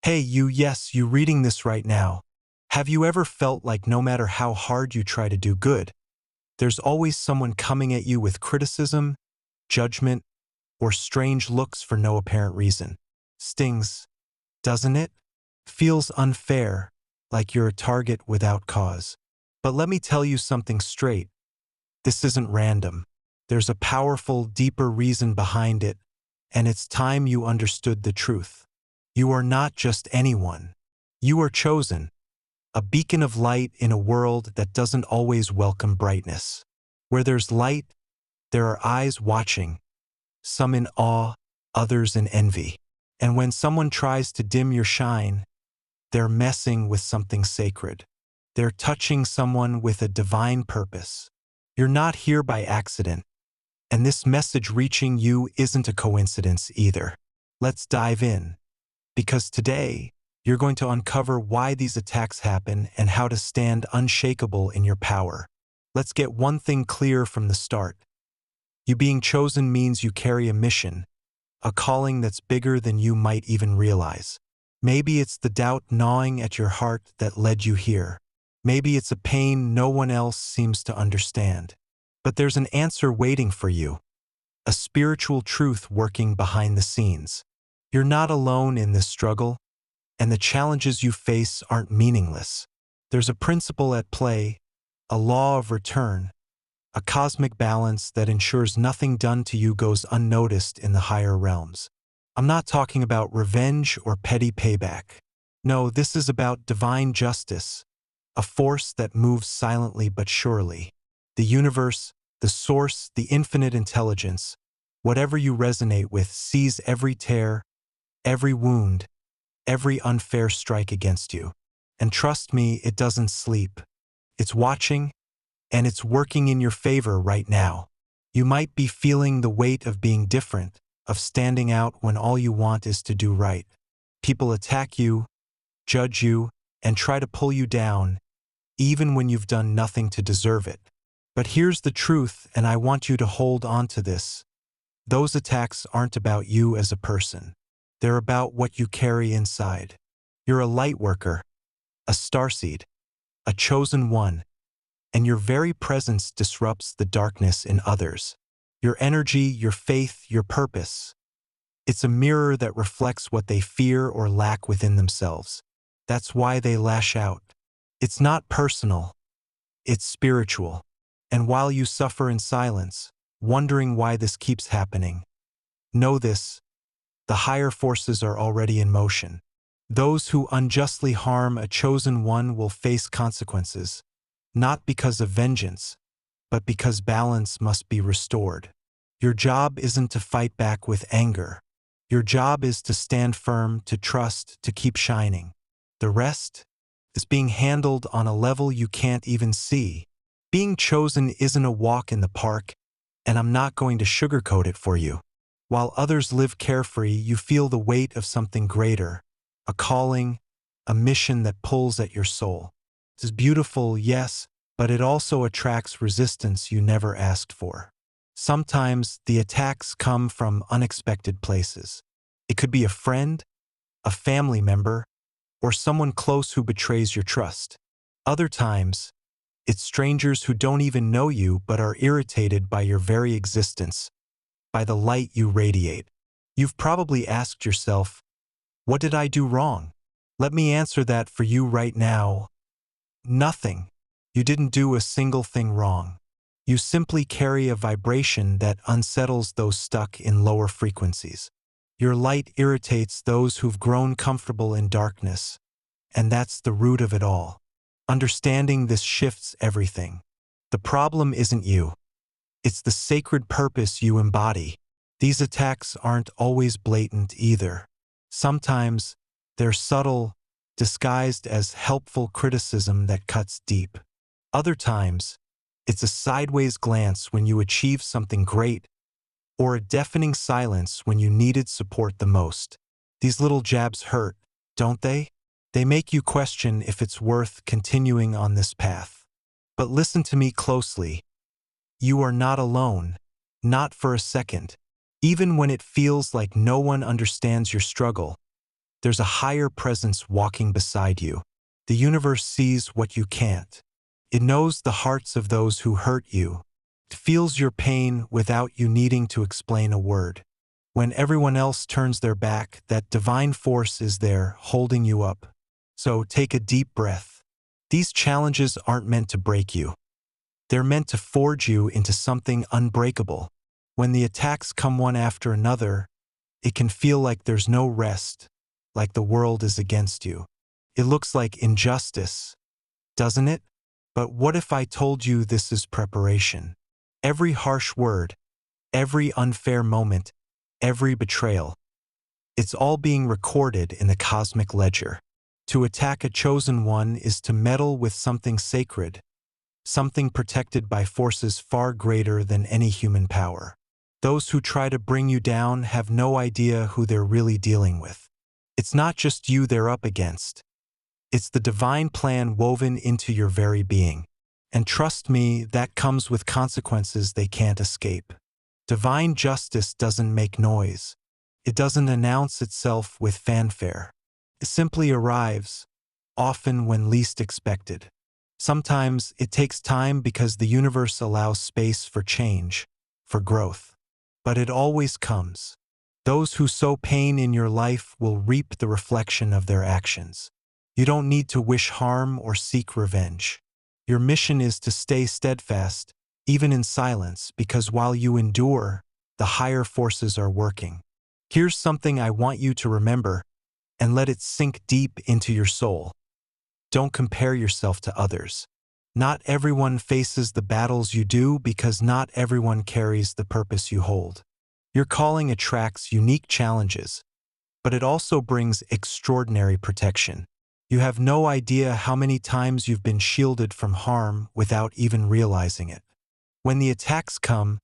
Hey, yes, you reading this right now. Have you ever felt like no matter how hard you try to do good, there's always someone coming at you with criticism, judgment, or strange looks for no apparent reason? Stings, doesn't it? Feels unfair, like you're a target without cause. But let me tell you something straight. This isn't random. There's a powerful, deeper reason behind it, and it's time you understood the truth. You are not just anyone. You are chosen, a beacon of light in a world that doesn't always welcome brightness. Where there's light, there are eyes watching, some in awe, others in envy. And when someone tries to dim your shine, they're messing with something sacred. They're touching someone with a divine purpose. You're not here by accident, and this message reaching you isn't a coincidence either. Let's dive in, because today, you're going to uncover why these attacks happen and how to stand unshakable in your power. Let's get one thing clear from the start. You being chosen means you carry a mission, a calling that's bigger than you might even realize. Maybe it's the doubt gnawing at your heart that led you here. Maybe it's a pain no one else seems to understand. But there's an answer waiting for you, a spiritual truth working behind the scenes. You're not alone in this struggle, and the challenges you face aren't meaningless. There's a principle at play, a law of return, a cosmic balance that ensures nothing done to you goes unnoticed in the higher realms. I'm not talking about revenge or petty payback. No, this is about divine justice, a force that moves silently but surely. The universe, the source, the infinite intelligence, whatever you resonate with sees every tear, every wound, every unfair strike against you. And trust me, it doesn't sleep. It's watching, and it's working in your favor right now. You might be feeling the weight of being different, of standing out when all you want is to do right. People attack you, judge you, and try to pull you down, even when you've done nothing to deserve it. But here's the truth, and I want you to hold on to this. Those attacks aren't about you as a person. They're about what you carry inside. You're a light worker, a starseed, a chosen one, and your very presence disrupts the darkness in others. Your energy, your faith, your purpose. It's a mirror that reflects what they fear or lack within themselves. That's why they lash out. It's not personal. It's spiritual. And while you suffer in silence, wondering why this keeps happening, know this: the higher forces are already in motion. Those who unjustly harm a chosen one will face consequences, not because of vengeance, but because balance must be restored. Your job isn't to fight back with anger. Your job is to stand firm, to trust, to keep shining. The rest is being handled on a level you can't even see. Being chosen isn't a walk in the park, and I'm not going to sugarcoat it for you. While others live carefree, you feel the weight of something greater, a calling, a mission that pulls at your soul. It's beautiful, yes, but it also attracts resistance you never asked for. Sometimes the attacks come from unexpected places. It could be a friend, a family member, or someone close who betrays your trust. Other times, it's strangers who don't even know you but are irritated by your very existence, by the light you radiate. You've probably asked yourself, what did I do wrong? Let me answer that for you right now. Nothing. You didn't do a single thing wrong. You simply carry a vibration that unsettles those stuck in lower frequencies. Your light irritates those who've grown comfortable in darkness, and that's the root of it all. Understanding this shifts everything. The problem isn't you. It's the sacred purpose you embody. These attacks aren't always blatant either. Sometimes they're subtle, disguised as helpful criticism that cuts deep. Other times, it's a sideways glance when you achieve something great, or a deafening silence when you needed support the most. These little jabs hurt, don't they? They make you question if it's worth continuing on this path. But listen to me closely. You are not alone, not for a second. Even when it feels like no one understands your struggle, There's a higher presence walking beside you. The universe sees what you can't. It knows the hearts of those who hurt you. It feels your pain without you needing to explain a word. When everyone else turns their back, that divine force is there, holding you up. So take a deep breath. These challenges aren't meant to break you. They're meant to forge you into something unbreakable. When the attacks come one after another, it can feel like there's no rest, like the world is against you. It looks like injustice, doesn't it? But what if I told you this is preparation? Every harsh word, every unfair moment, every betrayal, it's all being recorded in the cosmic ledger. To attack a chosen one is to meddle with something sacred, something protected by forces far greater than any human power. Those who try to bring you down have no idea who they're really dealing with. It's not just you they're up against. It's the divine plan woven into your very being. And trust me, that comes with consequences they can't escape. Divine justice doesn't make noise. It doesn't announce itself with fanfare. It simply arrives, often when least expected. Sometimes it takes time because the universe allows space for change, for growth. But it always comes. Those who sow pain in your life will reap the reflection of their actions. You don't need to wish harm or seek revenge. Your mission is to stay steadfast, even in silence, because while you endure, the higher forces are working. Here's something I want you to remember, and let it sink deep into your soul. Don't compare yourself to others. Not everyone faces the battles you do because not everyone carries the purpose you hold. Your calling attracts unique challenges, but it also brings extraordinary protection. You have no idea how many times you've been shielded from harm without even realizing it. When the attacks come,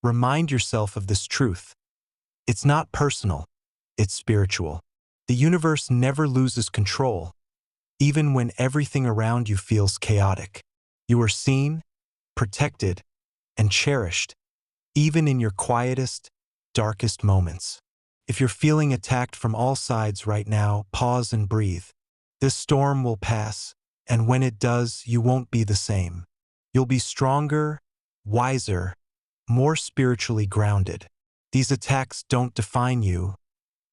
remind yourself of this truth. It's not personal, it's spiritual. The universe never loses control, even when everything around you feels chaotic. You are seen, protected, and cherished, even in your quietest, darkest moments. If you're feeling attacked from all sides right now, pause and breathe. This storm will pass, and when it does, you won't be the same. You'll be stronger, wiser, more spiritually grounded. These attacks don't define you,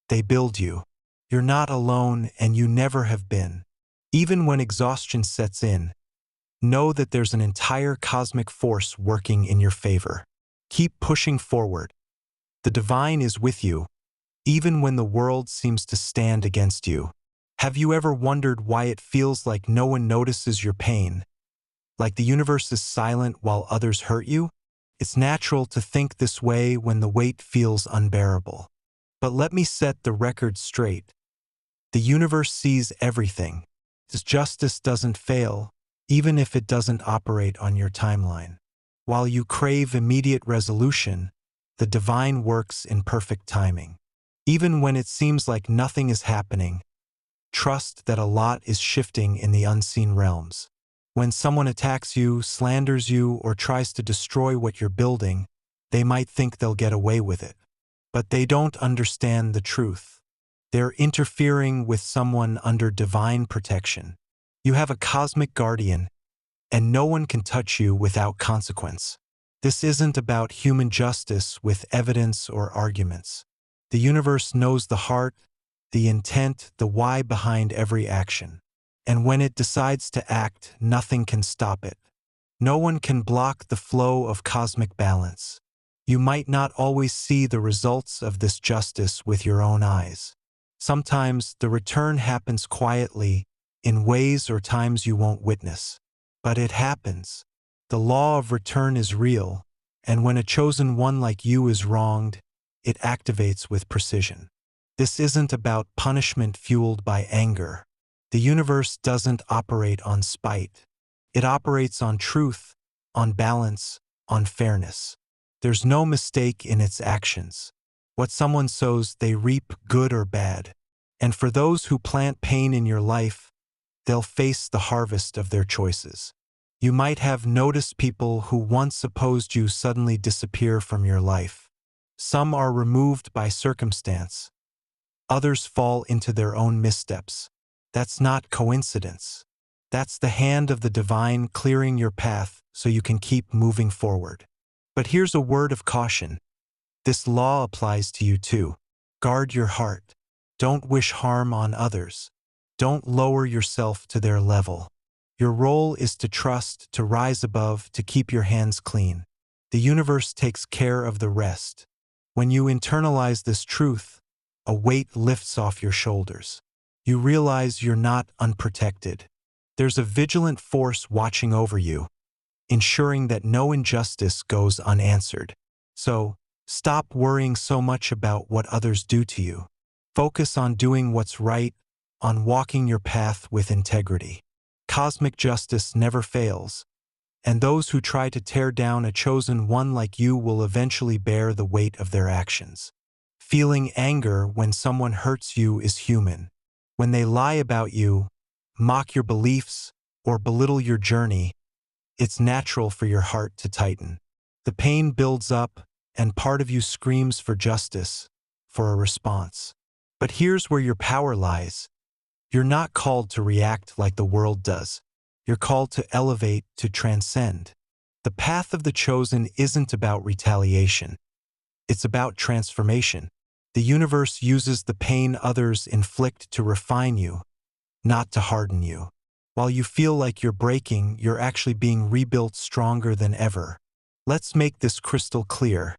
they build you. You're not alone, and you never have been. Even when exhaustion sets in, know that there's an entire cosmic force working in your favor. Keep pushing forward. The divine is with you, even when the world seems to stand against you. Have you ever wondered why it feels like no one notices your pain? Like the universe is silent while others hurt you? It's natural to think this way when the weight feels unbearable. But let me set the record straight. The universe sees everything. Its justice doesn't fail, even if it doesn't operate on your timeline. While you crave immediate resolution, the divine works in perfect timing. Even when it seems like nothing is happening, trust that a lot is shifting in the unseen realms. When someone attacks you, slanders you, or tries to destroy what you're building, they might think they'll get away with it. But they don't understand the truth. They're interfering with someone under divine protection. You have a cosmic guardian, and no one can touch you without consequence. This isn't about human justice with evidence or arguments. The universe knows the heart, the intent, the why behind every action. And when it decides to act, nothing can stop it. No one can block the flow of cosmic balance. You might not always see the results of this justice with your own eyes. Sometimes the return happens quietly, in ways or times you won't witness. But it happens. The law of return is real, and when a chosen one like you is wronged, it activates with precision. This isn't about punishment fueled by anger. The universe doesn't operate on spite. It operates on truth, on balance, on fairness. There's no mistake in its actions. What someone sows, they reap, good or bad. And for those who plant pain in your life, they'll face the harvest of their choices. You might have noticed people who once opposed you suddenly disappear from your life. Some are removed by circumstance. others fall into their own missteps. That's not coincidence. That's the hand of the divine clearing your path so you can keep moving forward. But here's a word of caution. This law applies to you too. Guard your heart. Don't wish harm on others. Don't lower yourself to their level. Your role is to trust, to rise above, to keep your hands clean. The universe takes care of the rest. When you internalize this truth, a weight lifts off your shoulders. You realize you're not unprotected. There's a vigilant force watching over you, ensuring that no injustice goes unanswered. So, stop worrying so much about what others do to you. Focus on doing what's right, on walking your path with integrity. Cosmic justice never fails, and those who try to tear down a chosen one like you will eventually bear the weight of their actions. Feeling anger when someone hurts you is human. When they lie about you, mock your beliefs, or belittle your journey, it's natural for your heart to tighten. The pain builds up, and part of you screams for justice, for a response. But here's where your power lies. You're not called to react like the world does. You're called to elevate, to transcend. The path of the chosen isn't about retaliation. It's about transformation. The universe uses the pain others inflict to refine you, not to harden you. While you feel like you're breaking, you're actually being rebuilt stronger than ever. Let's make this crystal clear.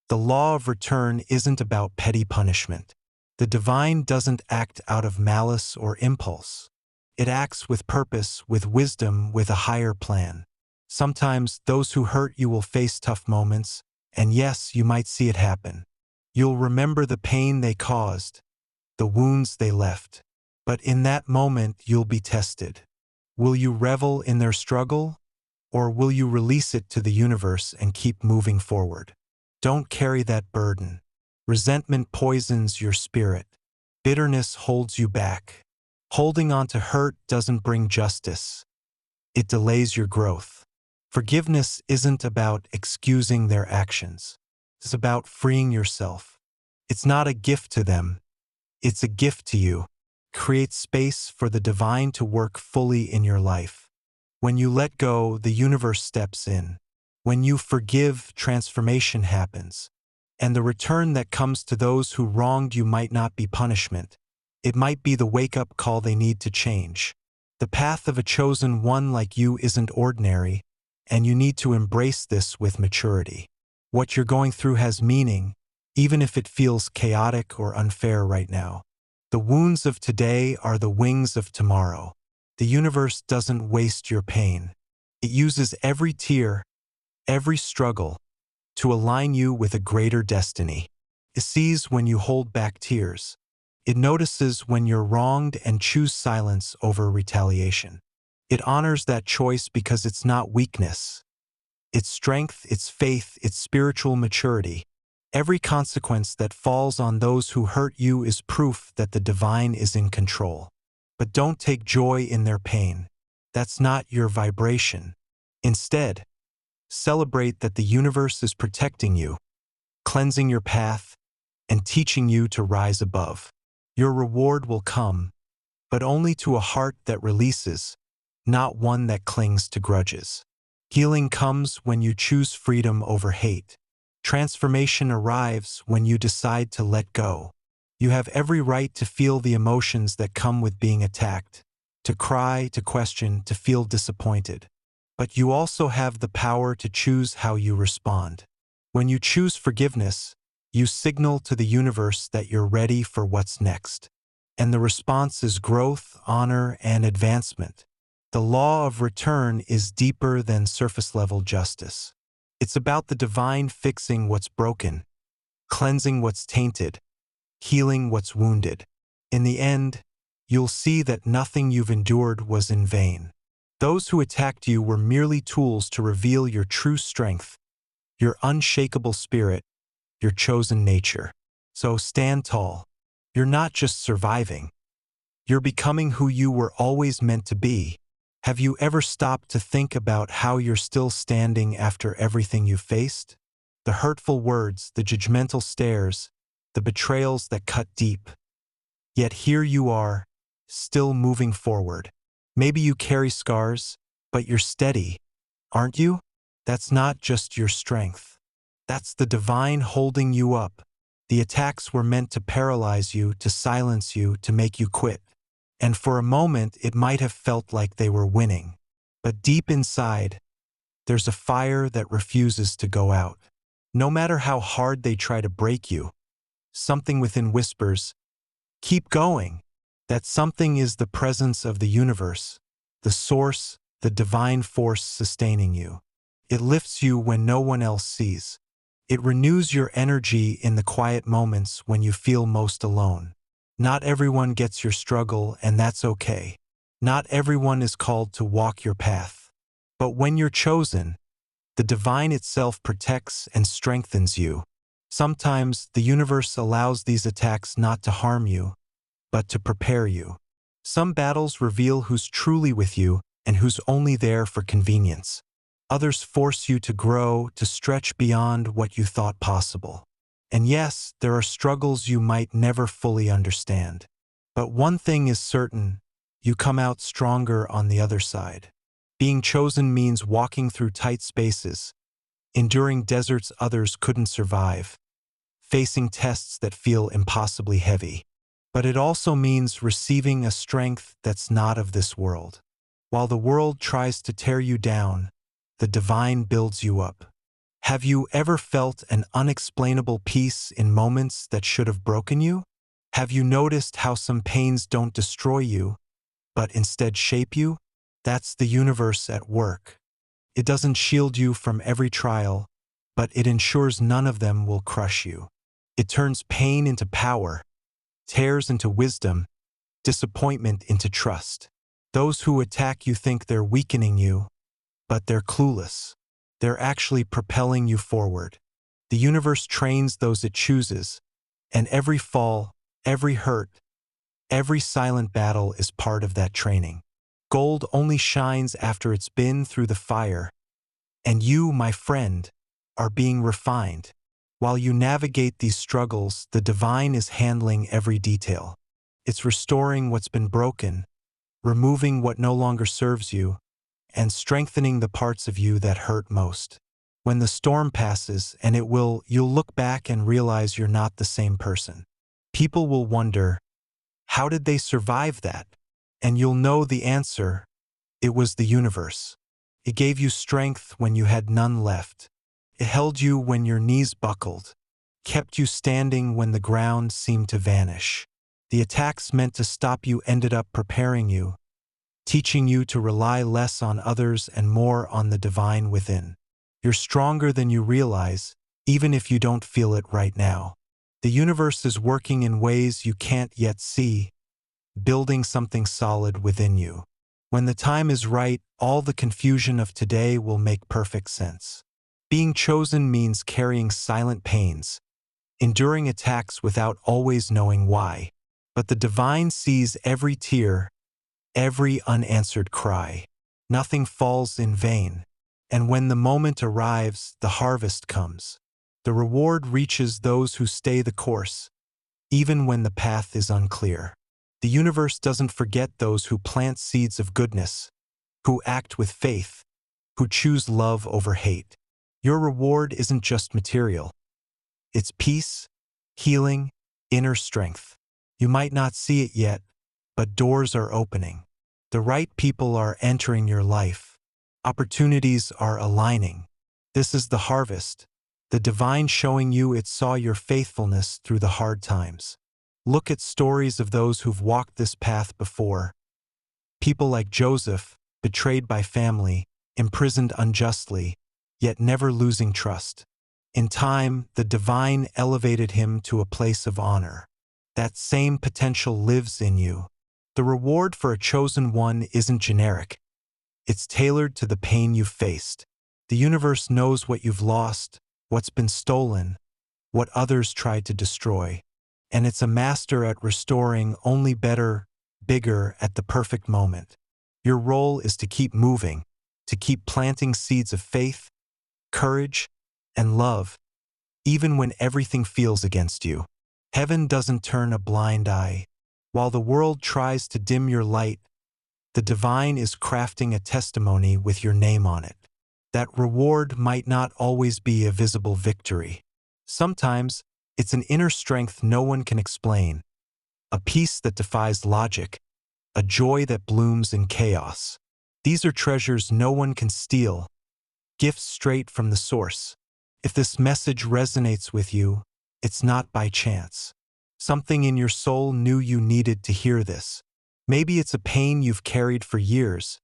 The law of return isn't about petty punishment. The divine doesn't act out of malice or impulse. It acts with purpose, with wisdom, with a higher plan. Sometimes those who hurt you will face tough moments, and yes, you might see it happen. You'll remember the pain they caused, the wounds they left. But in that moment, you'll be tested. Will you revel in their struggle, or will you release it to the universe and keep moving forward? Don't carry that burden. Resentment poisons your spirit. Bitterness holds you back. Holding on to hurt doesn't bring justice. It delays your growth. Forgiveness isn't about excusing their actions. It's about freeing yourself. It's not a gift to them. It's a gift to you. Create space for the divine to work fully in your life. When you let go, the universe steps in. When you forgive, transformation happens. And the return that comes to those who wronged you might not be punishment. It might be the wake-up call they need to change. The path of a chosen one like you isn't ordinary, and you need to embrace this with maturity. What you're going through has meaning, even if it feels chaotic or unfair right now. The wounds of today are the wings of tomorrow. The universe doesn't waste your pain. It uses every tear, every struggle, to align you with a greater destiny. It sees when you hold back tears. It notices when you're wronged and choose silence over retaliation. It honors that choice because it's not weakness. It's strength, it's faith, it's spiritual maturity. Every consequence that falls on those who hurt you is proof that the divine is in control. But don't take joy in their pain. That's not your vibration. Instead, celebrate that the universe is protecting you, cleansing your path, and teaching you to rise above. Your reward will come, but only to a heart that releases, not one that clings to grudges. Healing comes when you choose freedom over hate. Transformation arrives when you decide to let go. You have every right to feel the emotions that come with being attacked, to cry, to question, to feel disappointed. But you also have the power to choose how you respond. When you choose forgiveness, you signal to the universe that you're ready for what's next. And the response is growth, honor, and advancement. The law of return is deeper than surface-level justice. It's about the divine fixing what's broken, cleansing what's tainted, healing what's wounded. In the end, you'll see that nothing you've endured was in vain. Those who attacked you were merely tools to reveal your true strength, your unshakable spirit, your chosen nature. So stand tall. You're not just surviving. You're becoming who you were always meant to be. Have you ever stopped to think about how you're still standing after everything you've faced? The hurtful words, the judgmental stares, the betrayals that cut deep. Yet here you are, still moving forward. Maybe you carry scars, but you're steady, aren't you? That's not just your strength. That's the divine holding you up. The attacks were meant to paralyze you, to silence you, to make you quit. And for a moment, it might have felt like they were winning. But deep inside, there's a fire that refuses to go out. No matter how hard they try to break you, something within whispers, "Keep going." That something is the presence of the universe, the source, the divine force sustaining you. It lifts you when no one else sees. It renews your energy in the quiet moments when you feel most alone. Not everyone gets your struggle, and that's okay. Not everyone is called to walk your path. But when you're chosen, the divine itself protects and strengthens you. Sometimes the universe allows these attacks not to harm you, but to prepare you. Some battles reveal who's truly with you and who's only there for convenience. Others force you to grow, to stretch beyond what you thought possible. And yes, there are struggles you might never fully understand. But one thing is certain, you come out stronger on the other side. Being chosen means walking through tight spaces, enduring deserts others couldn't survive, facing tests that feel impossibly heavy. But it also means receiving a strength that's not of this world. While the world tries to tear you down, the divine builds you up. Have you ever felt an unexplainable peace in moments that should have broken you? Have you noticed how some pains don't destroy you, but instead shape you? That's the universe at work. It doesn't shield you from every trial, but it ensures none of them will crush you. It turns pain into power, tears into wisdom, disappointment into trust. Those who attack you think they're weakening you, but they're clueless. They're actually propelling you forward. The universe trains those it chooses, and every fall, every hurt, every silent battle is part of that training. Gold only shines after it's been through the fire, and you, my friend, are being refined. While you navigate these struggles, the divine is handling every detail. It's restoring what's been broken, removing what no longer serves you, and strengthening the parts of you that hurt most. When the storm passes, and it will, you'll look back and realize you're not the same person. People will wonder, how did they survive that? And you'll know the answer. It was the universe. It gave you strength when you had none left. It held you when your knees buckled, kept you standing when the ground seemed to vanish. The attacks meant to stop you ended up preparing you, teaching you to rely less on others and more on the divine within. You're stronger than you realize, even if you don't feel it right now. The universe is working in ways you can't yet see, building something solid within you. When the time is right, all the confusion of today will make perfect sense. Being chosen means carrying silent pains, enduring attacks without always knowing why. But the divine sees every tear, every unanswered cry. Nothing falls in vain. And when the moment arrives, the harvest comes. The reward reaches those who stay the course, even when the path is unclear. The universe doesn't forget those who plant seeds of goodness, who act with faith, who choose love over hate. Your reward isn't just material. It's peace, healing, inner strength. You might not see it yet, but doors are opening. The right people are entering your life. Opportunities are aligning. This is the harvest, the divine showing you it saw your faithfulness through the hard times. Look at stories of those who've walked this path before. People like Joseph, betrayed by family, imprisoned unjustly, yet never losing trust. In time, the divine elevated him to a place of honor. That same potential lives in you. The reward for a chosen one isn't generic. It's tailored to the pain you've faced. The universe knows what you've lost, what's been stolen, what others tried to destroy. And it's a master at restoring only better, bigger at the perfect moment. Your role is to keep moving, to keep planting seeds of faith, courage, and love, even when everything feels against you. Heaven doesn't turn a blind eye. While the world tries to dim your light, the divine is crafting a testimony with your name on it. That reward might not always be a visible victory. Sometimes, it's an inner strength no one can explain, a peace that defies logic, a joy that blooms in chaos. These are treasures no one can steal, gifts straight from the source. If this message resonates with you, it's not by chance. Something in your soul knew you needed to hear this. Maybe it's a pain you've carried for years,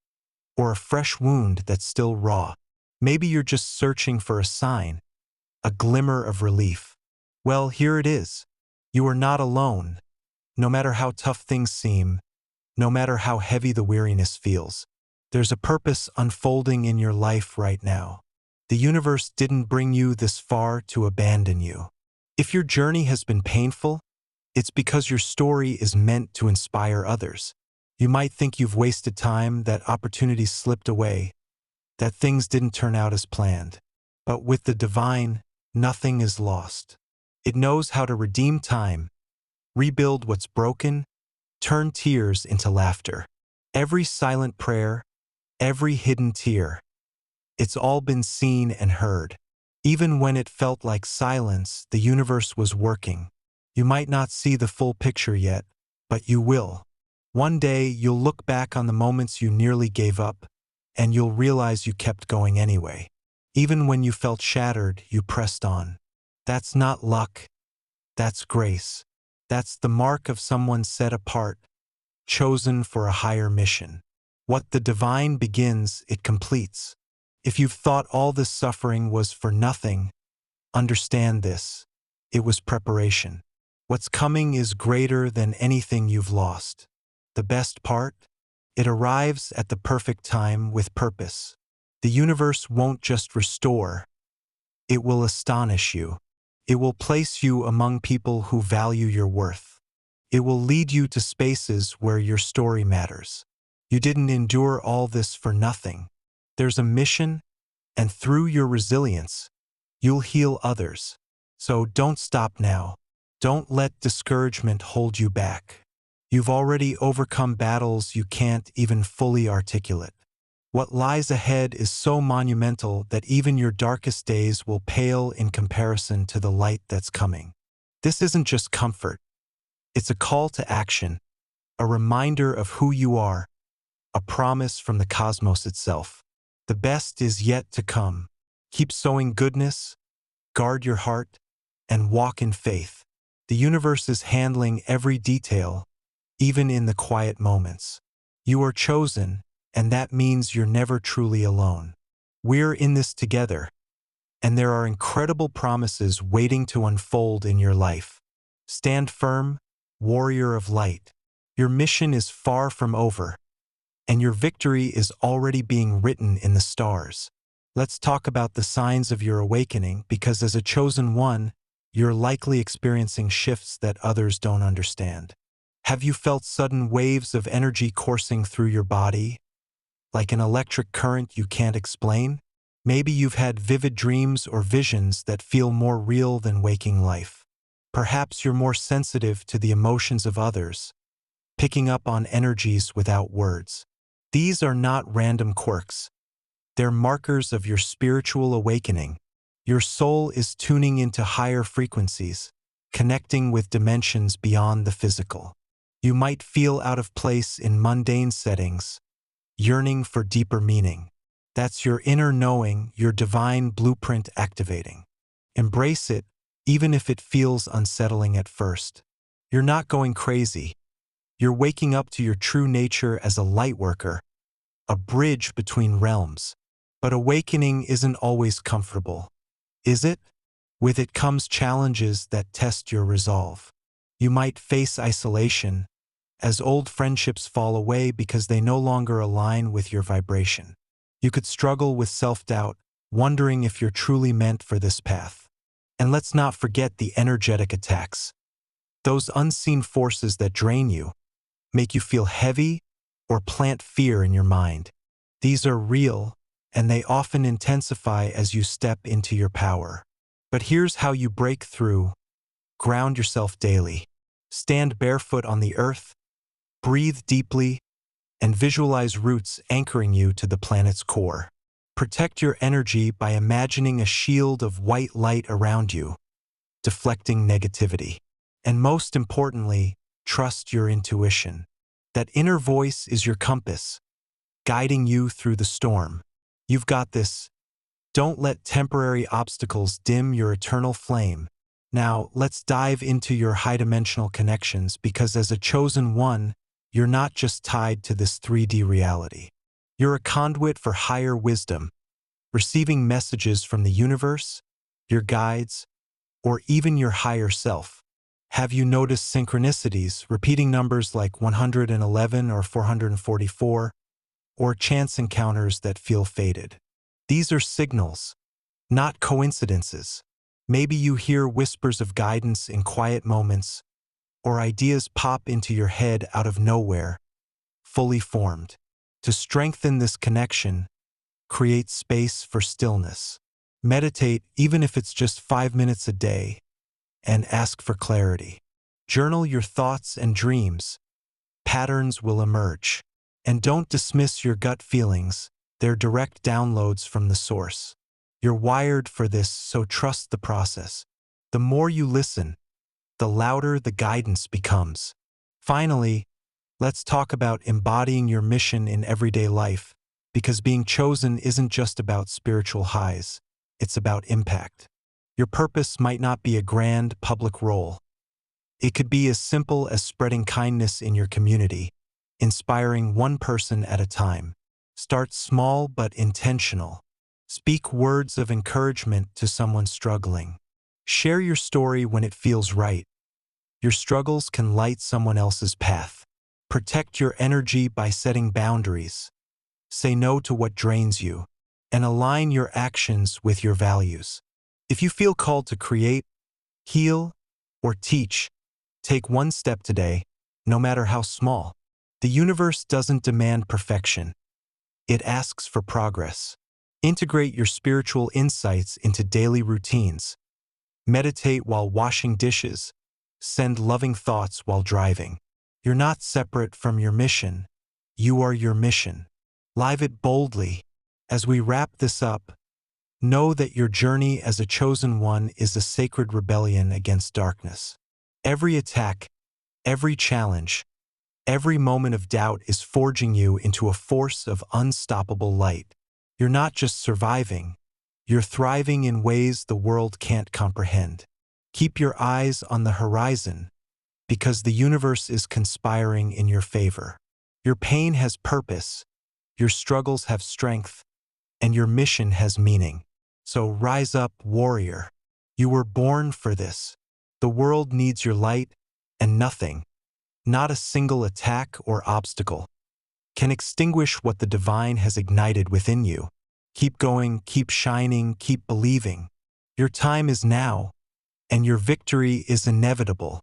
or a fresh wound that's still raw. Maybe you're just searching for a sign, a glimmer of relief. Well, here it is. You are not alone. No matter how tough things seem, no matter how heavy the weariness feels, there's a purpose unfolding in your life right now. The universe didn't bring you this far to abandon you. If your journey has been painful, it's because your story is meant to inspire others. You might think you've wasted time, that opportunities slipped away, that things didn't turn out as planned. But with the divine, nothing is lost. It knows how to redeem time, rebuild what's broken, turn tears into laughter. Every silent prayer, every hidden tear, it's all been seen and heard. Even when it felt like silence, the universe was working. You might not see the full picture yet, but you will. One day, you'll look back on the moments you nearly gave up, and you'll realize you kept going anyway. Even when you felt shattered, you pressed on. That's not luck. That's grace. That's the mark of someone set apart, chosen for a higher mission. What the divine begins, it completes. If you've thought all this suffering was for nothing, understand this. It was preparation. What's coming is greater than anything you've lost. The best part? It arrives at the perfect time with purpose. The universe won't just restore. It will astonish you. It will place you among people who value your worth. It will lead you to spaces where your story matters. You didn't endure all this for nothing. There's a mission, and through your resilience, you'll heal others. So don't stop now. Don't let discouragement hold you back. You've already overcome battles you can't even fully articulate. What lies ahead is so monumental that even your darkest days will pale in comparison to the light that's coming. This isn't just comfort. It's a call to action, a reminder of who you are, a promise from the cosmos itself. The best is yet to come. Keep sowing goodness, guard your heart, and walk in faith. The universe is handling every detail, even in the quiet moments. You are chosen, and that means you're never truly alone. We're in this together, and there are incredible promises waiting to unfold in your life. Stand firm, warrior of light. Your mission is far from over, and your victory is already being written in the stars. Let's talk about the signs of your awakening, because as a chosen one, you're likely experiencing shifts that others don't understand. Have you felt sudden waves of energy coursing through your body, like an electric current you can't explain? Maybe you've had vivid dreams or visions that feel more real than waking life. Perhaps you're more sensitive to the emotions of others, picking up on energies without words. These are not random quirks. They're markers of your spiritual awakening. Your soul is tuning into higher frequencies, connecting with dimensions beyond the physical. You might feel out of place in mundane settings, yearning for deeper meaning. That's your inner knowing, your divine blueprint activating. Embrace it, even if it feels unsettling at first. You're not going crazy. You're waking up to your true nature as a light worker, a bridge between realms. But awakening isn't always comfortable, is it? With it comes challenges that test your resolve. You might face isolation, as old friendships fall away because they no longer align with your vibration. You could struggle with self-doubt, wondering if you're truly meant for this path. And let's not forget the energetic attacks. Those unseen forces that drain you, make you feel heavy, or plant fear in your mind. These are real, and they often intensify as you step into your power. But here's how you break through. Ground yourself daily. Stand barefoot on the earth, Breathe deeply and visualize roots anchoring you to the planet's core. Protect your energy by imagining a shield of white light around you, deflecting negativity. And most importantly, trust your intuition. That inner voice is your compass, guiding you through the storm. You've got this. Don't let temporary obstacles dim your eternal flame. Now, let's dive into your high-dimensional connections because as a chosen one, you're not just tied to this 3D reality. You're a conduit for higher wisdom, receiving messages from the universe, your guides, or even your higher self. Have you noticed synchronicities, repeating numbers like 111 or 444, or chance encounters that feel fated? These are signals, not coincidences. Maybe you hear whispers of guidance in quiet moments, or ideas pop into your head out of nowhere, fully formed. To strengthen this connection, create space for stillness. Meditate, even if it's just 5 minutes a day, and ask for clarity. Journal your thoughts and dreams. Patterns will emerge. And don't dismiss your gut feelings. They're direct downloads from the source. You're wired for this, so trust the process. The more you listen, the louder the guidance becomes. Finally, let's talk about embodying your mission in everyday life, because being chosen isn't just about spiritual highs, it's about impact. Your purpose might not be a grand public role. It could be as simple as spreading kindness in your community, inspiring one person at a time. Start small but intentional. Speak words of encouragement to someone struggling. Share your story when it feels right. Your struggles can light someone else's path. Protect your energy by setting boundaries. Say no to what drains you, and align your actions with your values. If you feel called to create, heal, or teach, take one step today, no matter how small. The universe doesn't demand perfection. It asks for progress. Integrate your spiritual insights into daily routines. Meditate while washing dishes. Send loving thoughts while driving. You're not separate from your mission. You are your mission. Live it boldly. As we wrap this up, know that your journey as a chosen one is a sacred rebellion against darkness. Every attack, every challenge, every moment of doubt is forging you into a force of unstoppable light. You're not just surviving, you're thriving in ways the world can't comprehend. Keep your eyes on the horizon, because the universe is conspiring in your favor. Your pain has purpose, your struggles have strength, and your mission has meaning. So rise up, warrior. You were born for this. The world needs your light, and nothing, not a single attack or obstacle, can extinguish what the divine has ignited within you. Keep going, keep shining, keep believing. Your time is now, and your victory is inevitable.